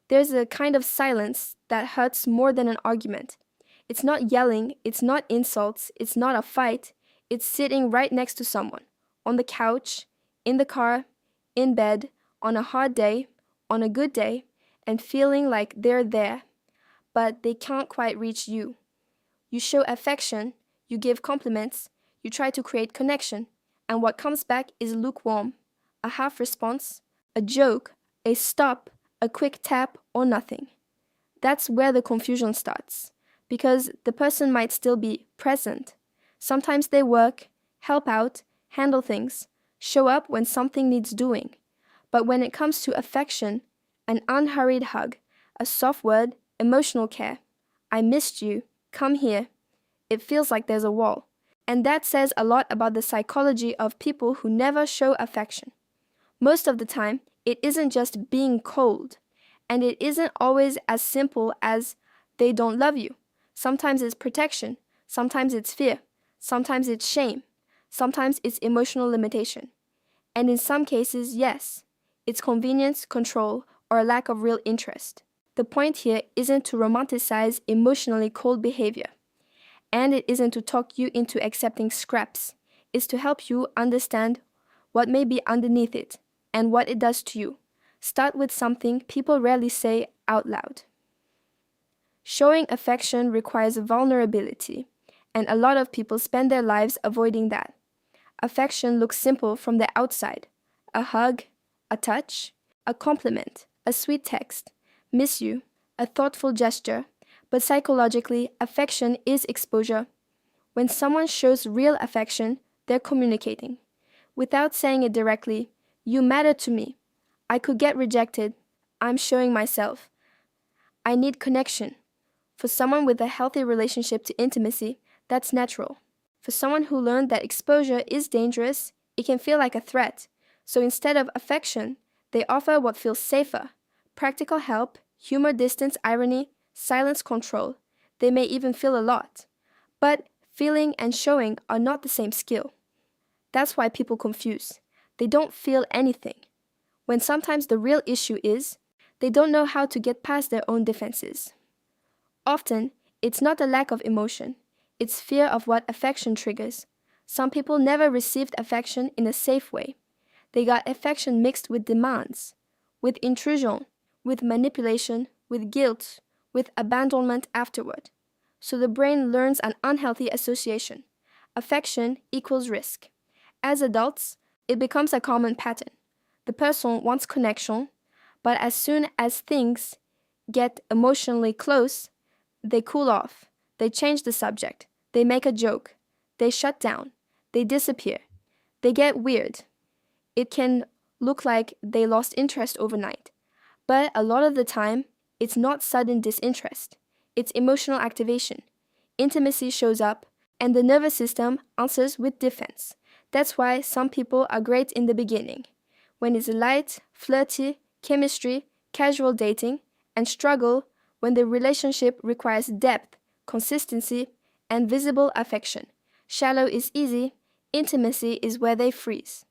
There's a kind of silence that hurts more than an argument. It's not yelling, it's not insults, it's not a fight. It's sitting right next to someone, on the couch, in the car, in bed, on a hard day, on a good day, and feeling like they're there, but they can't quite reach you. You show affection, you give compliments, you try to create connection, and what comes back is lukewarm, a half response, a joke, a stop, a quick tap, or nothing. That's where the confusion starts, because the person might still be present. Sometimes they work, help out, handle things, show up when something needs doing. But when it comes to affection, an unhurried hug, a soft word, emotional care, I missed you, come here, it feels like there's a wall. And that says a lot about the psychology of people who never show affection. Most of the time, it isn't just being cold, and it isn't always as simple as they don't love you. Sometimes it's protection, sometimes it's fear, sometimes it's shame, sometimes it's emotional limitation. And in some cases, yes, it's convenience, control, or a lack of real interest. The point here isn't to romanticize emotionally cold behavior. And it isn't to talk you into accepting scraps. It's to help you understand what may be underneath it and what it does to you. Start with something people rarely say out loud. Showing affection requires vulnerability, and a lot of people spend their lives avoiding that. Affection looks simple from the outside. A hug, a touch, a compliment, a sweet text, miss you, a thoughtful gesture. But psychologically, affection is exposure. When someone shows real affection, they're communicating. Without saying it directly, you matter to me. I could get rejected. I'm showing myself. I need connection. For someone with a healthy relationship to intimacy, that's natural. For someone who learned that exposure is dangerous, it can feel like a threat. So instead of affection, they offer what feels safer. Practical help, humor, distance, irony, silence, control. They may even feel a lot. But feeling and showing are not the same skill. That's why people confuse. They don't feel anything. When sometimes the real issue is, they don't know how to get past their own defenses. Often, it's not a lack of emotion. It's fear of what affection triggers. Some people never received affection in a safe way. They got affection mixed with demands, with intrusion, with manipulation, with guilt, with abandonment afterward. So the brain learns an unhealthy association. Affection equals risk. As adults, it becomes a common pattern. The person wants connection, but as soon as things get emotionally close, they cool off, they change the subject, they make a joke, they shut down, they disappear, they get weird. It can look like they lost interest overnight, but a lot of the time, it's not sudden disinterest. It's emotional activation. Intimacy shows up, and the nervous system answers with defense. That's why some people are great in the beginning, when it's light, flirty, chemistry, casual dating, and struggle when the relationship requires depth, consistency, and visible affection. Shallow is easy, intimacy is where they freeze.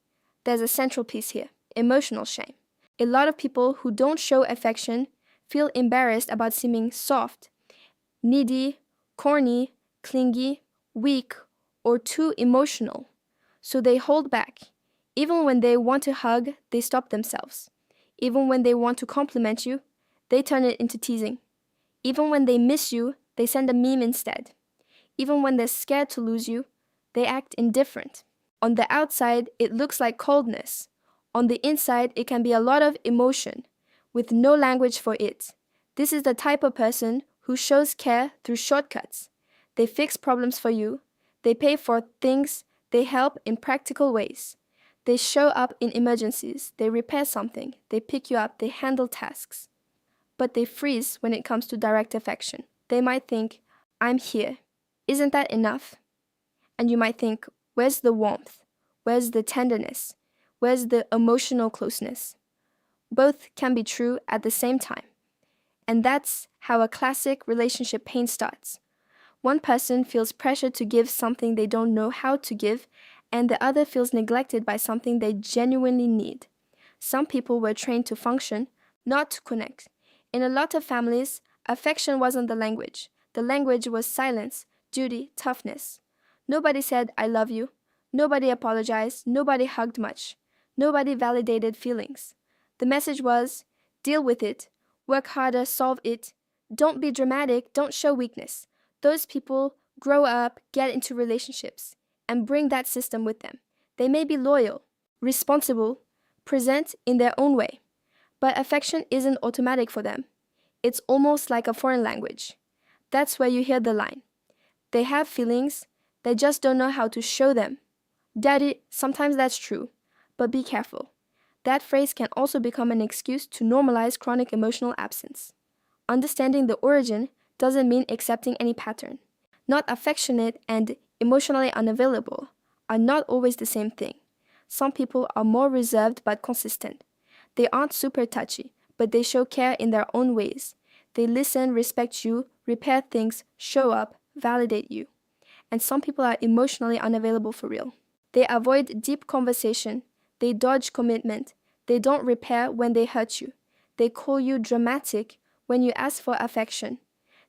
There's a central piece here, emotional shame. A lot of people who don't show affection feel embarrassed about seeming soft, needy, corny, clingy, weak, or too emotional. So they hold back. Even when they want to hug, they stop themselves. Even when they want to compliment you, they turn it into teasing. Even when they miss you, they send a meme instead. Even when they're scared to lose you, they act indifferent. On the outside, it looks like coldness. On the inside, it can be a lot of emotion, with no language for it. This is the type of person who shows care through shortcuts. They fix problems for you. They pay for things. They help in practical ways. They show up in emergencies. They repair something. They pick you up. They handle tasks. But they freeze when it comes to direct affection. They might think, I'm here. Isn't that enough? And you might think, where's the warmth? Where's the tenderness? Where's the emotional closeness? Both can be true at the same time. And that's how a classic relationship pain starts. One person feels pressure to give something they don't know how to give, and the other feels neglected by something they genuinely need. Some people were trained to function, not to connect. In a lot of families, affection wasn't the language. The language was silence, duty, toughness. Nobody said, I love you. Nobody apologized. Nobody hugged much. Nobody validated feelings. The message was, deal with it, work harder, solve it. Don't be dramatic, don't show weakness. Those people grow up, get into relationships, and bring that system with them. They may be loyal, responsible, present in their own way, but affection isn't automatic for them. It's almost like a foreign language. That's where you hear the line. They have feelings, they just don't know how to show them. Daddy, sometimes that's true, but be careful. That phrase can also become an excuse to normalize chronic emotional absence. Understanding the origin doesn't mean accepting any pattern. Not affectionate and emotionally unavailable are not always the same thing. Some people are more reserved but consistent. They aren't super touchy, but they show care in their own ways. They listen, respect you, repair things, show up, validate you. And some people are emotionally unavailable for real. They avoid deep conversation. They dodge commitment. They don't repair when they hurt you. They call you dramatic when you ask for affection.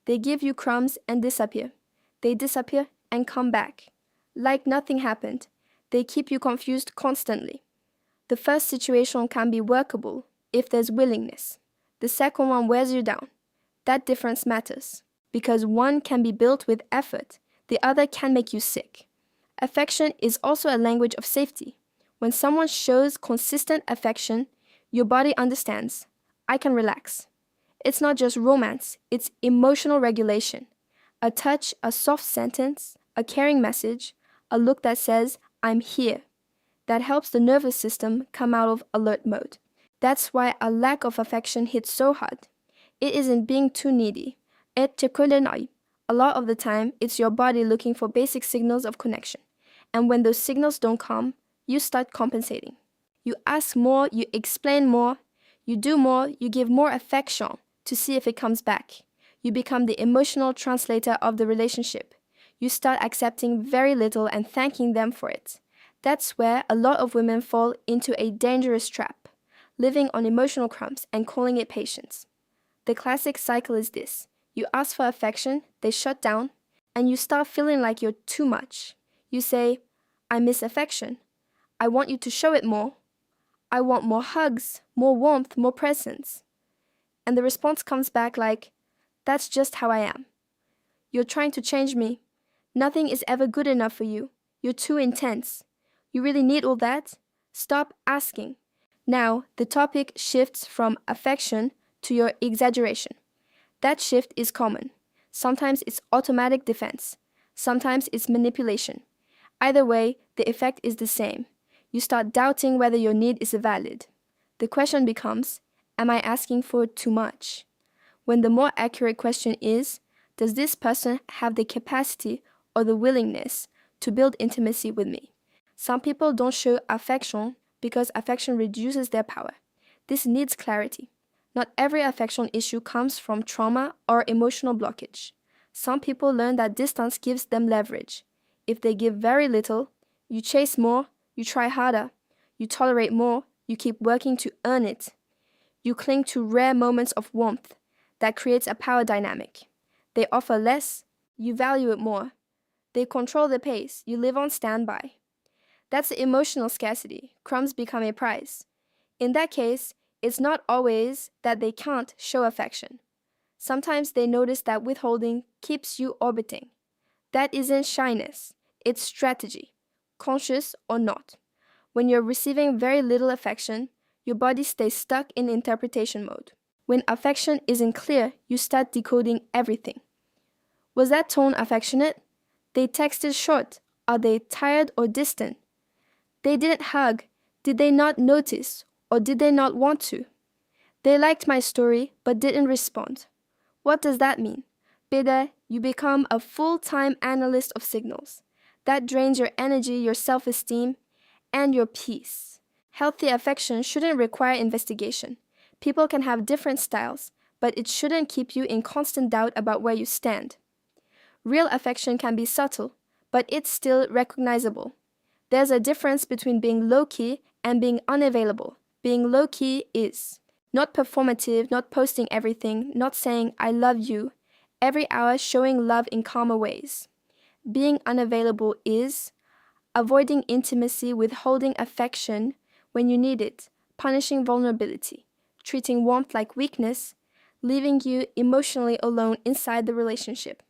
They give you crumbs and disappear. They disappear and come back. Like nothing happened. They keep you confused constantly. The first situation can be workable if there's willingness. The second one wears you down. That difference matters, because one can be built with effort, the other can make you sick. Affection is also a language of safety. When someone shows consistent affection, your body understands, I can relax. It's not just romance, it's emotional regulation. A touch, a soft sentence, a caring message, a look that says, I'm here. That helps the nervous system come out of alert mode. That's why a lack of affection hits so hard. It isn't being too needy. A lot of the time, it's your body looking for basic signals of connection. And when those signals don't come, you start compensating. You ask more, you explain more, you do more, you give more affection to see if it comes back. You become the emotional translator of the relationship. You start accepting very little and thanking them for it. That's where a lot of women fall into a dangerous trap, living on emotional crumbs and calling it patience. The classic cycle is this. You ask for affection, they shut down, and you start feeling like you're too much. You say, I miss affection. I want you to show it more. I want more hugs, more warmth, more presence. And the response comes back like, that's just how I am. You're trying to change me. Nothing is ever good enough for you. You're too intense. You really need all that? Stop asking. Now, the topic shifts from affection to your exaggeration. That shift is common. Sometimes it's automatic defense. Sometimes it's manipulation. Either way, the effect is the same. You start doubting whether your need is valid. The question becomes, am I asking for too much? When the more accurate question is, does this person have the capacity or the willingness to build intimacy with me? Some people don't show affection because affection reduces their power. This needs clarity. Not every affection issue comes from trauma or emotional blockage. Some people learn that distance gives them leverage. If they give very little, you chase more, you try harder, you tolerate more, you keep working to earn it. You cling to rare moments of warmth. That creates a power dynamic. They offer less, you value it more. They control the pace, you live on standby. That's emotional scarcity. Crumbs become a prize. In that case, it's not always that they can't show affection. Sometimes they notice that withholding keeps you orbiting. That isn't shyness, it's strategy, conscious or not. When you're receiving very little affection, your body stays stuck in interpretation mode. When affection isn't clear, you start decoding everything. Was that tone affectionate? They texted short. Are they tired or distant? They didn't hug. Did they not notice? Or did they not want to? They liked my story but didn't respond. What does that mean? Bida, you become a full-time analyst of signals. That drains your energy, your self-esteem, and your peace. Healthy affection shouldn't require investigation. People can have different styles, but it shouldn't keep you in constant doubt about where you stand. Real affection can be subtle, but it's still recognizable. There's a difference between being low-key and being unavailable. Being low-key is Not performative, not posting everything, not saying I love you, every hour showing love in calmer ways. Being unavailable is avoiding intimacy, withholding affection when you need it, punishing vulnerability, treating warmth like weakness, leaving you emotionally alone inside the relationship.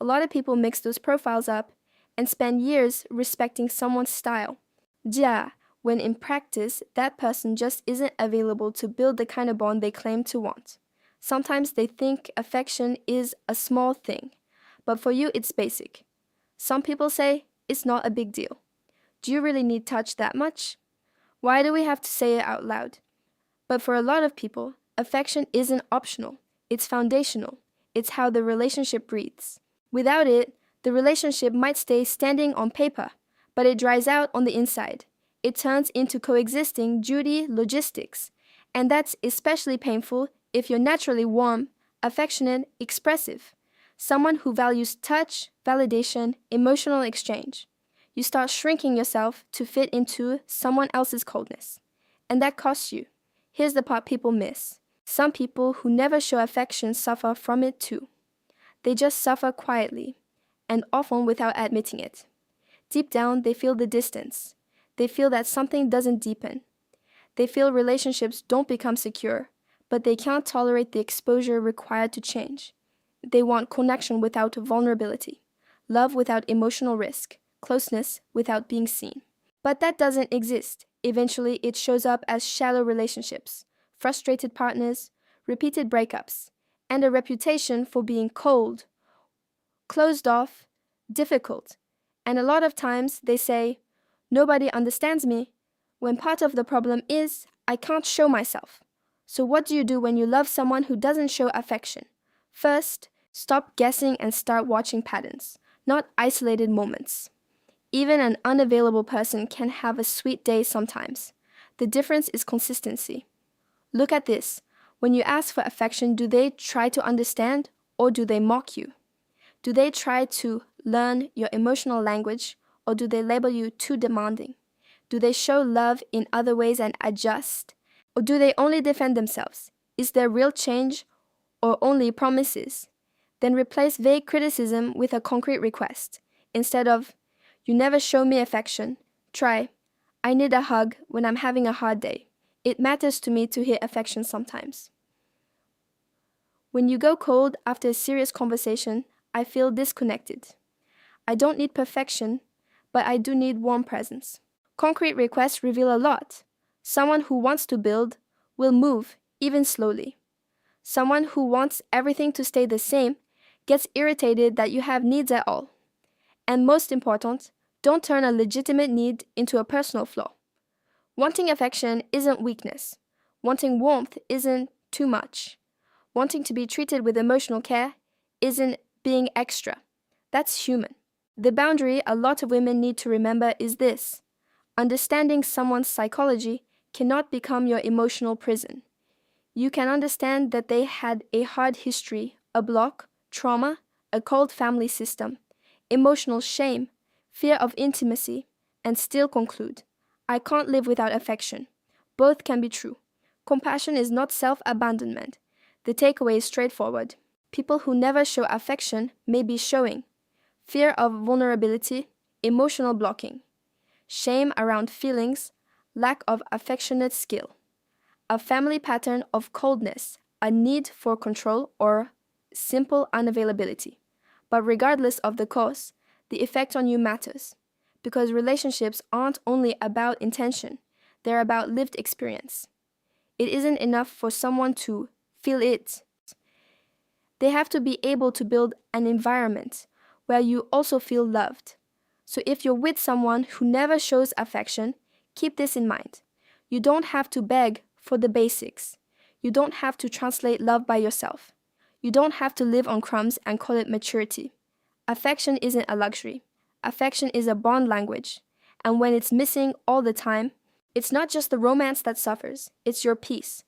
A lot of people mix those profiles up and spend years respecting someone's style. Yeah, when in practice, that person just isn't available to build the kind of bond they claim to want. Sometimes they think affection is a small thing, but for you it's basic. Some people say it's not a big deal. Do you really need touch that much? Why do we have to say it out loud? But for a lot of people, affection isn't optional. It's foundational. It's how the relationship breathes. Without it, the relationship might stay standing on paper, but it dries out on the inside. It turns into coexisting duty logistics, and that's especially painful if you're naturally warm, affectionate, expressive, someone who values touch, validation, emotional exchange. You start shrinking yourself to fit into someone else's coldness, and that costs you. Here's the part people miss. Some people who never show affection suffer from it too. They just suffer quietly, and often without admitting it. Deep down, they feel the distance. They feel that something doesn't deepen. They feel relationships don't become secure, but they can't tolerate the exposure required to change. They want connection without vulnerability, love without emotional risk, closeness without being seen. But that doesn't exist. Eventually, it shows up as shallow relationships, frustrated partners, repeated breakups, and a reputation for being cold, closed off, difficult. And a lot of times they say, "Nobody understands me," when part of the problem is, I can't show myself. So what do you do when you love someone who doesn't show affection? First, stop guessing and start watching patterns, not isolated moments. Even an unavailable person can have a sweet day sometimes. The difference is consistency. Look at this. When you ask for affection, do they try to understand or do they mock you? Do they try to learn your emotional language or do they label you too demanding? Do they show love in other ways and adjust? Or do they only defend themselves? Is there real change or only promises? Then replace vague criticism with a concrete request. Instead of, "You never show me affection," try, "I need a hug when I'm having a hard day. It matters to me to hear affection sometimes." When you go cold after a serious conversation, I feel disconnected. I don't need perfection, but I do need warm presence. Concrete requests reveal a lot. Someone who wants to build will move, even slowly. Someone who wants everything to stay the same gets irritated that you have needs at all. And most important, don't turn a legitimate need into a personal flaw. Wanting affection isn't weakness. Wanting warmth isn't too much. Wanting to be treated with emotional care isn't being extra. That's human. The boundary a lot of women need to remember is this: understanding someone's psychology cannot become your emotional prison. You can understand that they had a hard history, a block, trauma, a cold family system, emotional shame, fear of intimacy, and still conclude, "I can't live without affection." Both can be true. Compassion is not self-abandonment. The takeaway is straightforward. People who never show affection may be showing fear of vulnerability, emotional blocking, shame around feelings, lack of affectionate skill, a family pattern of coldness, a need for control, or simple unavailability. But regardless of the cause, the effect on you matters, because relationships aren't only about intention, they're about lived experience. It isn't enough for someone to feel it. They have to be able to build an environment where you also feel loved. So if you're with someone who never shows affection, keep this in mind. You don't have to beg for the basics. You don't have to translate love by yourself. You don't have to live on crumbs and call it maturity. Affection isn't a luxury. Affection is a bond language. And when it's missing all the time, it's not just the romance that suffers, it's your peace,